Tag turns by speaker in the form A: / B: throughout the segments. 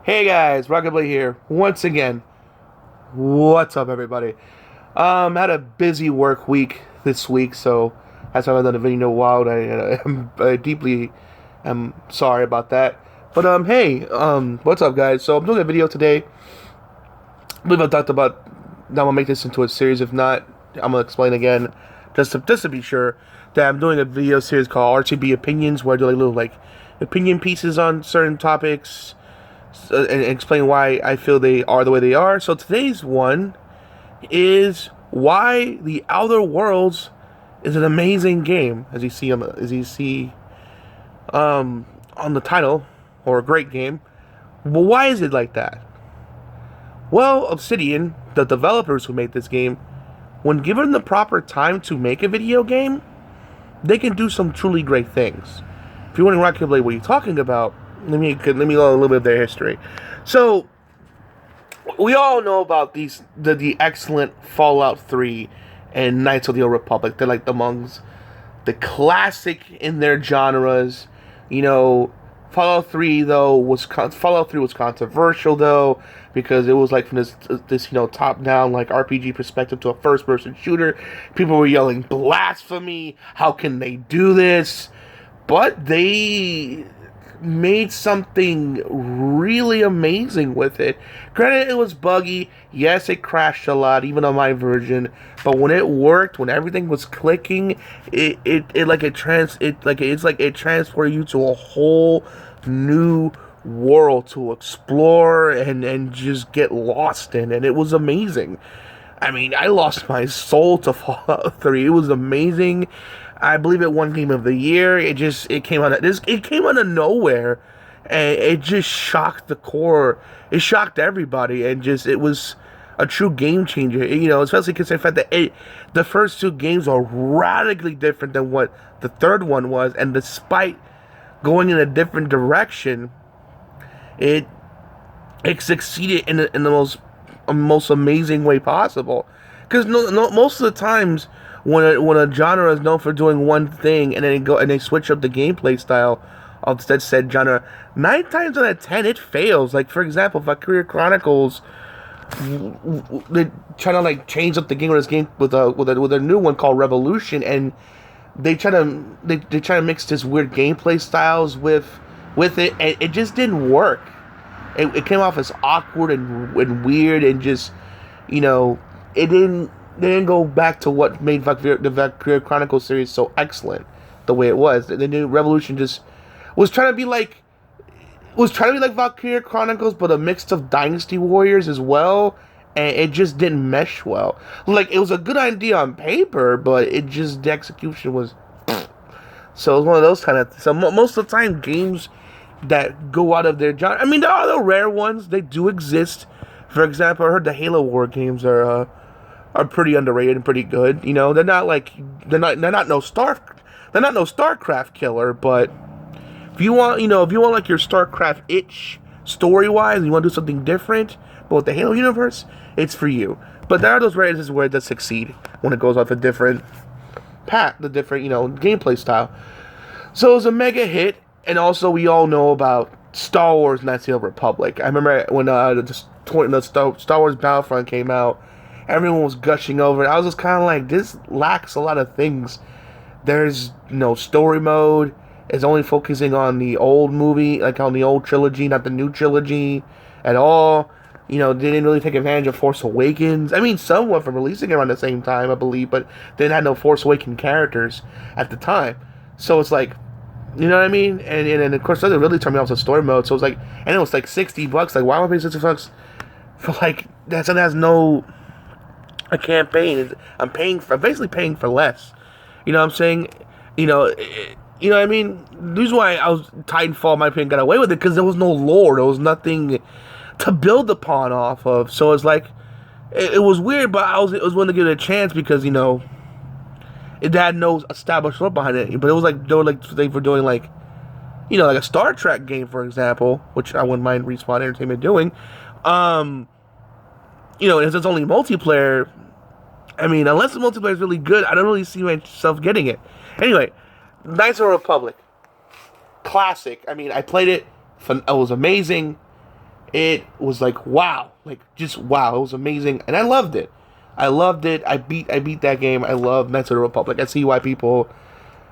A: Hey guys, Rockingtheblade here once again. What's up, everybody? Had a busy work week this week, so that's why I haven't done a video in a while. I deeply am sorry about that. But hey, what's up, guys? So I'm doing a video today. I believe I talked about. Now I'm gonna make this into a series. If not, I'm gonna explain again, just to be sure that I'm doing a video series called RTB Opinions, where I do like little opinion pieces on certain topics. And explain why I feel they are the way they are. So today's one is why The Outer Worlds is an amazing game, as you see on the title, or a great game. But why is it like that? Well, Obsidian, the developers who made this game, when given the proper time to make a video game, they can do some truly great things. If you're wondering, Rockingtheblade, what are you talking about? Let me learn a little bit of their history. So, we all know about the excellent Fallout 3 and Knights of the Old Republic. They're like amongst the classic in their genres. You know, Fallout 3 was controversial though, because it was like from this top down like RPG perspective to a first person shooter. People were yelling blasphemy. How can they do this? But they made something really amazing with it. Granted, it was buggy. Yes, it crashed a lot, even on my version. But when it worked, when everything was clicking, it transported you to a whole new world to explore and just get lost in, and it was amazing. I mean, I lost my soul to Fallout 3. It was amazing. I believe it won Game of the Year. It came out of nowhere, and it just shocked the core. It shocked everybody, and it was a true game changer. Especially considering the fact that the first two games are radically different than what the third one was, and despite going in a different direction, it succeeded in the most amazing way possible. Because most of the times, when a genre is known for doing one thing and then they switch up the gameplay style of that said genre, 9 times out of 10 it fails. Like, for example, Valkyria Chronicles, they try to change up the game with a new one called Revolution, and they try to mix this weird gameplay styles with it, and it just didn't work. It came off as awkward and weird, and it didn't. They didn't go back to what made the Valkyria Chronicles series so excellent, the way it was. The new Revolution just was trying to be like Valkyria Chronicles, but a mix of Dynasty Warriors as well, and it just didn't mesh well. Like, it was a good idea on paper, but the execution was. So it was one of those kind of. So most of the time, games that go out of their genre. I mean, there are the rare ones. They do exist. For example, I heard the Halo War games are pretty underrated and pretty good. They're not no StarCraft killer, but if you want like your StarCraft itch story wise, and you want to do something different, but with the Halo universe, it's for you. But there are those rare instances where it does succeed when it goes off a different path, the different gameplay style. So it was a mega hit, and also we all know about Star Wars: Knights of the Old Republic. I remember when the Star Wars Battlefront came out. Everyone was gushing over it. I was just kind of like, this lacks a lot of things. There's no story mode. It's only focusing on the old movie, like on the old trilogy, not the new trilogy at all. They didn't really take advantage of Force Awakens. I mean, somewhat from releasing it around the same time, I believe, but they had no Force Awakens characters at the time. So it's like, you know what I mean? And of course, that really turned me off the story mode. So it was like, and it was like $60. Like, why am I paying $60 for like that? Has no a campaign? I'm basically paying for less. You know what I'm saying? You know what I mean? The reason why Titanfall, in my opinion, got away with it, because there was no lore. There was nothing to build upon off of. So it's like, it was weird, but I was willing to give it a chance because, it had no established lore behind it. But it was like, they were doing like a Star Trek game, for example, which I wouldn't mind Respawn Entertainment doing. If it's only multiplayer, I mean, unless the multiplayer is really good, I don't really see myself getting it. Anyway, Knights of the Republic. Classic. I mean, I played it. It was amazing. It was like wow, like just wow. It was amazing, and I loved it. I loved it. I beat that game. I love Knights of the Republic. I see why people.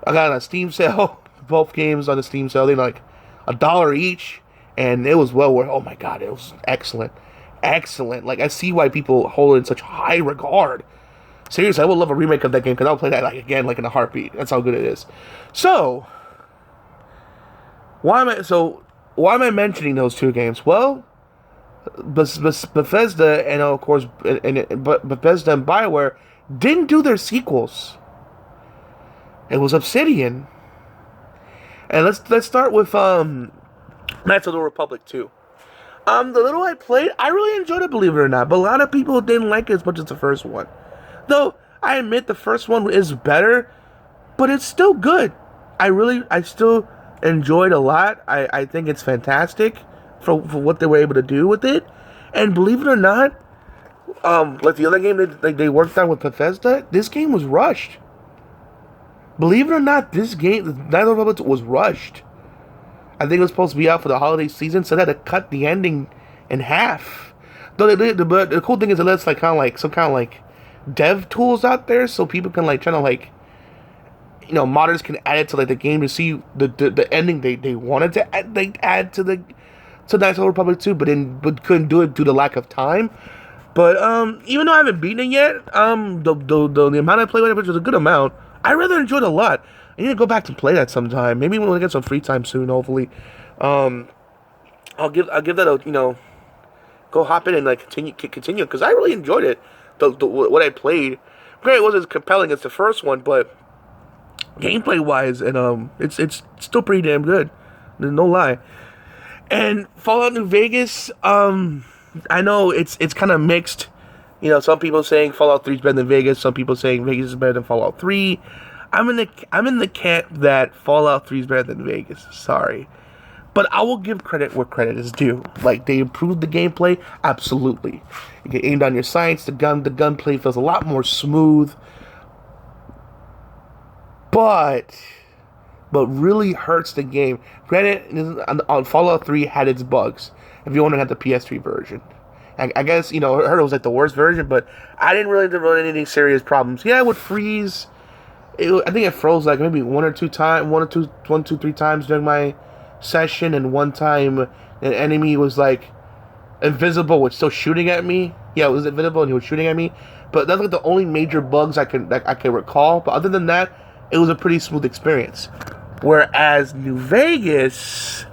A: I got on a Steam sale. Both games on the Steam sale. They're like $1 each, and it was well worth. Oh my god, it was excellent, excellent. Like I see why people hold it in such high regard. Seriously, I would love a remake of that game because I'll play that like again, like in a heartbeat. That's how good it is. So why am I mentioning those two games? Well, Bethesda and of course, but Bethesda and BioWare didn't do their sequels. It was Obsidian, and let's start with Knights of the Republic 2. The little I played, I really enjoyed it, believe it or not. But a lot of people didn't like it as much as the first one. Though I admit the first one is better, but it's still good. I still enjoyed a lot. I think it's fantastic for what they were able to do with it. And believe it or not, like the other game they worked on with Bethesda, this game was rushed. Believe it or not, this game, Knights of the Republic, was rushed. I think it was supposed to be out for the holiday season, so they had to cut the ending in half. Though but the cool thing is it lets like some kind of like dev tools out there, so people can like try to like, you know, modders can add it to like the game to see the ending they wanted to add to Knights of the Republic 2, but couldn't do it due to lack of time. But even though I haven't beaten it yet, the amount I played with it, which was a good amount, I rather enjoyed it a lot. I need to go back to play that sometime. Maybe when I get some free time soon, hopefully. I'll give that a, you know, go hop in and like continue because I really enjoyed it. What I played, granted, it wasn't as compelling as the first one, but gameplay wise, and it's still pretty damn good. No lie. And Fallout New Vegas, I know it's kind of mixed. You know, some people saying Fallout 3 is better than Vegas. Some people saying Vegas is better than Fallout 3. I'm in the camp that Fallout 3 is better than Vegas. Sorry, but I will give credit where credit is due. Like they improved the gameplay, absolutely. You get aimed on your sights. The gunplay feels a lot more smooth. But really hurts the game. Granted, on Fallout 3 had its bugs. If you want to have the PS3 version. I guess, you know, I heard it was like the worst version, but I didn't really run any serious problems. Yeah, it would freeze. I think it froze like maybe one or two, three times during my session, and one time an enemy was like invisible, was still shooting at me. Yeah, it was invisible and he was shooting at me. But that's like the only major bugs I can recall. But other than that, it was a pretty smooth experience. Whereas New Vegas,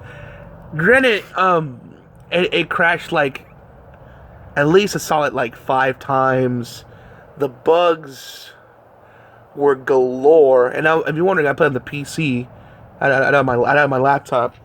A: granted, it crashed like at least a solid like 5 times. The bugs were galore, and if you're wondering, I played on the PC. I had my laptop.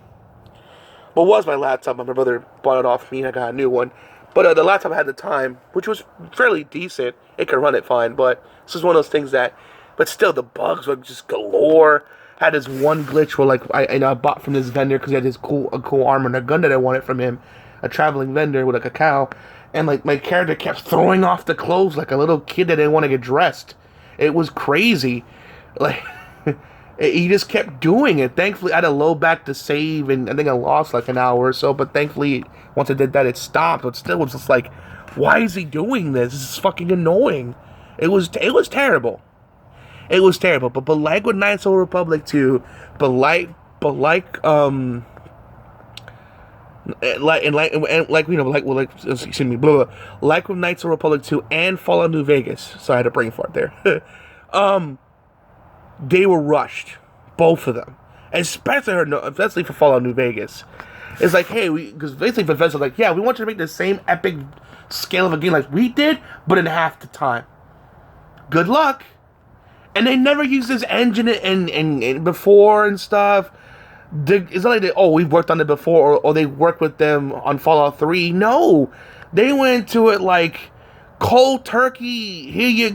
A: What was my laptop? My brother bought it off me, and I got a new one. But the laptop I had at the time, which was fairly decent, it could run it fine. But this is one of those things that, but still, the bugs were just galore. Had this one glitch where like I bought from this vendor because he had this cool armor and a gun that I wanted from him, a traveling vendor with like a cow, and like my character kept throwing off the clothes like a little kid that didn't want to get dressed. It was crazy. Like, he just kept doing it. Thankfully, I had to load back to save, and I think I lost like an hour or so, but thankfully, once I did that, it stopped. But still, it was just like, why is he doing this? This is fucking annoying. It was terrible. It was terrible. But like with Knights of the Republic 2, like with Knights of the Republic 2 and Fallout New Vegas. So I had to brain fart there. They were rushed, both of them, especially for Fallout New Vegas. It's like, hey, because basically Bethesda's like, yeah, we want you to make the same epic scale of a game like we did, but in half the time. Good luck. And they never used this engine and before and stuff. It's not like we've worked on it before, or they worked with them on Fallout 3. No, they went to it like cold turkey. Here you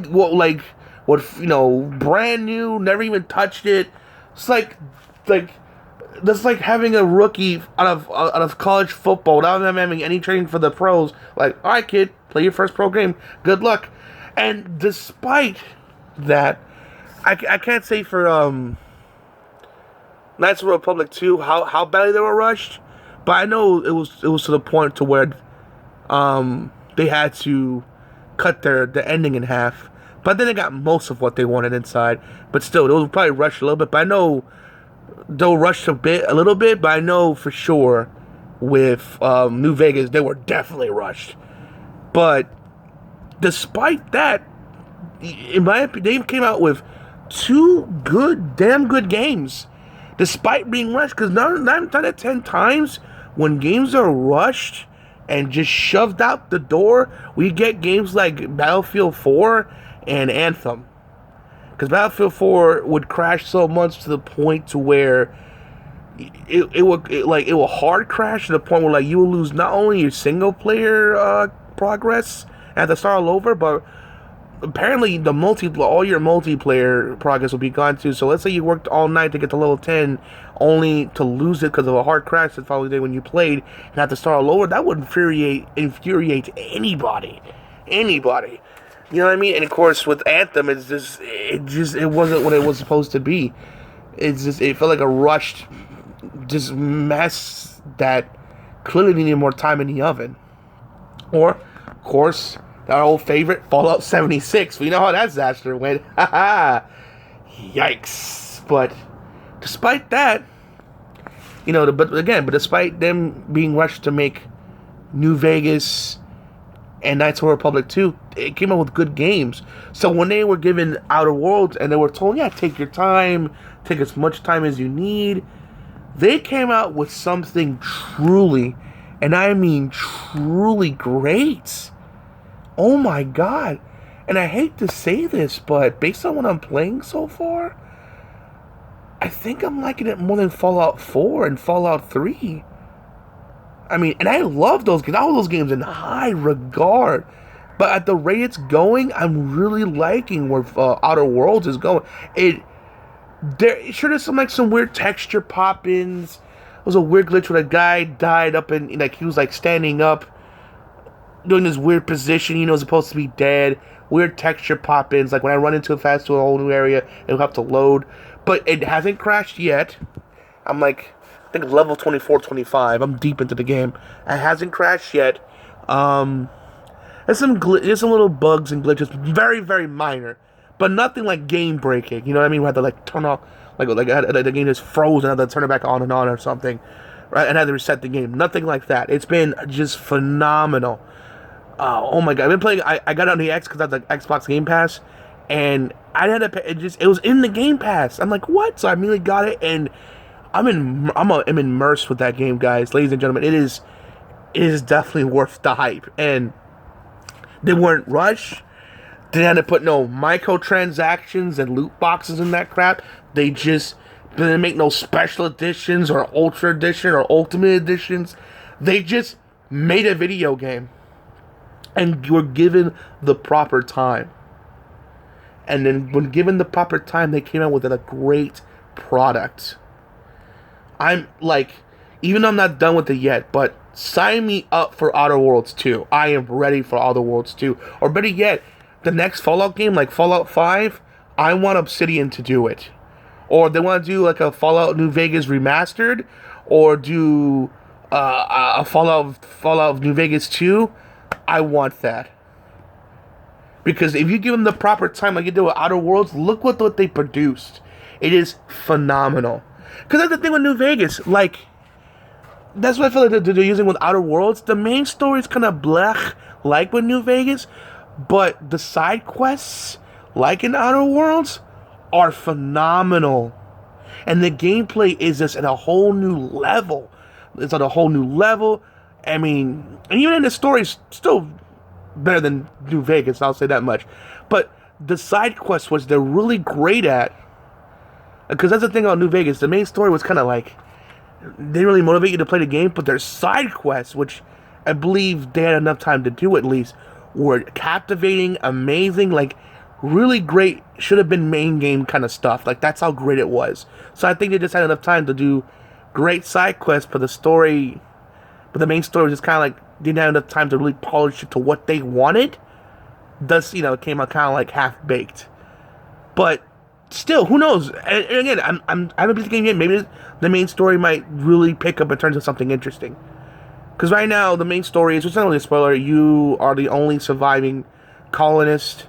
A: brand new, never even touched it. It's like that's like having a rookie out of college football without them having any training for the pros. Like, all right, kid, play your first pro game. Good luck. And despite that, I can't say for Knights of the Republic 2 how badly they were rushed, But I know it was to the point to where they had to cut the ending in half. But then they got most of what they wanted inside. But still, it was probably rushed a little bit. But I know they'll rush a little bit. But I know for sure with New Vegas, they were definitely rushed. But despite that, in my opinion, they came out with two damn good games, despite being rushed. Because 9 out of 10 times, when games are rushed and just shoved out the door, we get games like Battlefield 4 and Anthem. Because Battlefield 4 would crash so much to the point to where it will hard crash to the point where like you will lose not only your single player progress and have to start all over, but apparently all your multiplayer progress will be gone too. So let's say you worked all night to get to level 10 only to lose it because of a hard crash the following day when you played and have to start all over. That would infuriate anybody. You know what I mean? And of course with Anthem, it wasn't what it was supposed to be. It felt like a rushed just mess that clearly needed more time in the oven. Or of course, our old favorite, Fallout 76. We know how that disaster went. Yikes. But despite that, but despite them being rushed to make New Vegas and Knights of the Republic 2, it came out with good games. So when they were given Outer Worlds and they were told, yeah, take your time, take as much time as you need, they came out with something truly, and I mean truly great. Oh my god. And I hate to say this, but based on what I'm playing so far, I think I'm liking it more than Fallout 4 and Fallout 3. I mean, and I love those games. All those games in high regard. But at the rate it's going, I'm really liking where Outer Worlds is going. There's some weird texture pop-ins. There was a weird glitch where a guy died up in, like, he was like standing up, doing this weird position, is supposed to be dead. Weird texture pop-ins, like when I run into it fast to a whole new area, it'll have to load. But it hasn't crashed yet. I'm like, I think level 24, 25. I'm deep into the game. It hasn't crashed yet. There's some little bugs and glitches, very, very minor, but nothing like game breaking. You know what I mean? We had to like turn off, like the game just froze and I had to turn it back on or something, right? And I had to reset the game. Nothing like that. It's been just phenomenal. Oh my god! I've been playing. I got it on the X because I have the Xbox Game Pass, and I had to pay. It was in the Game Pass. I'm like, what? So I immediately got it, and I'm immersed with that game, guys, ladies and gentlemen. It is definitely worth the hype, and they weren't rushed. They had to put no microtransactions and loot boxes in that crap. They just didn't make no special editions or Ultra Edition or Ultimate Editions. They just made a video game. And you were given the proper time. And then when given the proper time, they came out with a great product. I'm like, even though I'm not done with it yet, but sign me up for Outer Worlds 2. I am ready for Outer Worlds 2. Or better yet, the next Fallout game, like Fallout 5, I want Obsidian to do it. Or they want to do like a Fallout New Vegas remastered, or do a Fallout New Vegas 2. I want that. Because if you give them the proper time, like you did with Outer Worlds, look what they produced. It is phenomenal. Because that's the thing with New Vegas. Like, that's what I feel like they're using with Outer Worlds. The main story is kind of blech, like with New Vegas. But the side quests, like in Outer Worlds, are phenomenal. And the gameplay is just at a whole new level. It's at a whole new level. I mean, and even in the story's still better than New Vegas, I'll say that much. But the side quests, which they're really great at, because that's the thing about New Vegas, the main story was kind of like, they didn't really motivate you to play the game, but their side quests, which I believe they had enough time to do at least, were captivating, amazing, like, really great, should have been main game kind of stuff. Like, that's how great it was. So I think they just had enough time to do great side quests, but the story... But the main story was just kind of like, didn't have enough time to really polish it to what they wanted. Thus, it came out kind of like half-baked. But still, who knows? And again, I haven't played the game yet. Maybe the main story might really pick up in terms of something interesting. Because right now, the main story is, it's not really a spoiler, you are the only surviving colonist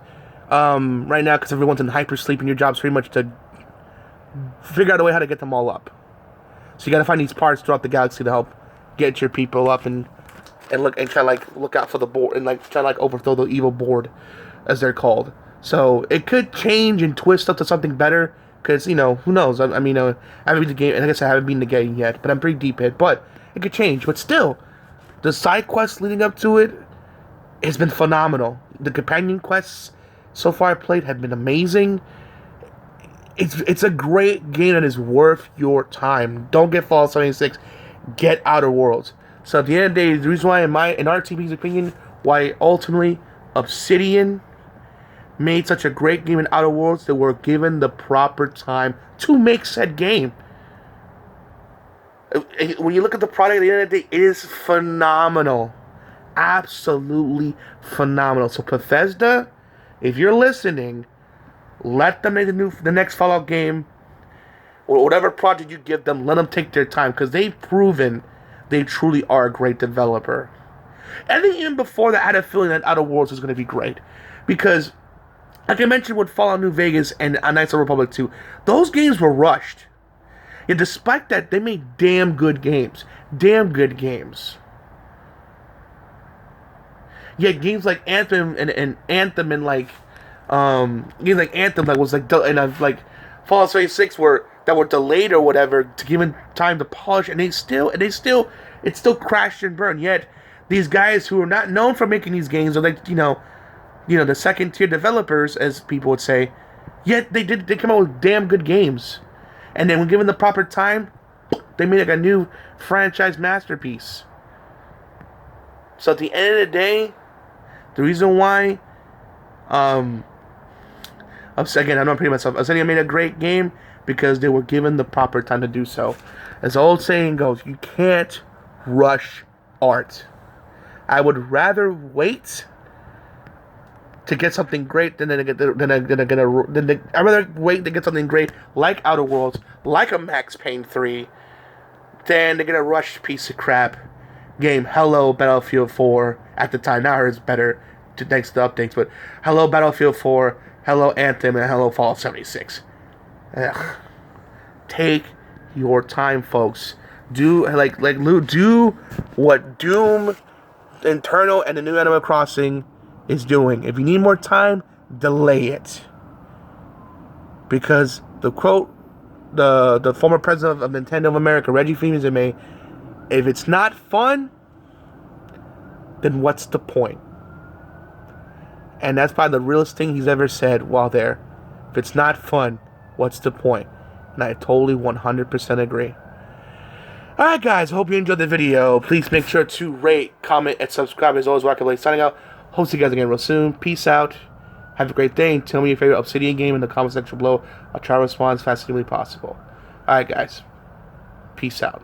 A: right now, because everyone's in hypersleep, and your job's pretty much to figure out a way how to get them all up. So you gotta find these parts throughout the galaxy to help get your people up and look and try to look out for the board and try to overthrow the evil board, as they're called. So it could change and twist up to something better, because who knows? I mean, I haven't beaten the game, and like I said, I haven't beaten the game yet, but I'm pretty deep in it. But it could change. But still, the side quests leading up to it has been phenomenal. The companion quests so far I played have been amazing. It's a great game that is worth your time. Don't get Fallout 76. Get Outer Worlds. So at the end of the day, the reason why, in RTB's opinion, why ultimately Obsidian made such a great game in Outer Worlds, they were given the proper time to make said game. When you look at the product at the end of the day, it is phenomenal. Absolutely phenomenal. So Bethesda, if you're listening, let them make the next Fallout game, or whatever project you give them, let them take their time, because they've proven they truly are a great developer. I think even before that, I had a feeling that Outer Worlds was going to be great, because, like I mentioned with Fallout New Vegas and Knights of the Republic 2, those games were rushed. Yet despite that, they made damn good games. Damn good games. Yet games like Anthem and games like Anthem and Fallout 76 that were delayed or whatever to give them time to polish, and it still crashed and burned. Yet these guys who are not known for making these games are the second tier developers, as people would say, yet they come out with damn good games. And then when given the proper time, they made a new franchise masterpiece. So at the end of the day, the reason why again, I'm not repeating myself, Obsidian made a great game because they were given the proper time to do so. As the old saying goes, you can't rush art. I would rather wait to get something great I'd rather wait to get something great like Outer Worlds, like a Max Payne 3, than to get a rushed piece of crap game. Hello, Battlefield 4 at the time. Now it's better thanks to updates, but hello, Battlefield 4, hello, Anthem, and hello, Fallout 76. Ugh. Take your time, folks. Do what Doom Eternal and the new Animal Crossing is doing. If you need more time, delay it. Because the quote, the former president of Nintendo of America, Reggie Fils-Aimé, may, if it's not fun, then what's the point? And that's probably the realest thing he's ever said while there. If it's not fun, what's the point? And I totally 100% agree. Alright guys, hope you enjoyed the video. Please make sure to rate, comment, and subscribe. As always, RTB signing out. Hope to see you guys again real soon. Peace out. Have a great day. And tell me your favorite Obsidian game in the comment section below. I'll try to respond as fast as humanly possible. Alright guys. Peace out.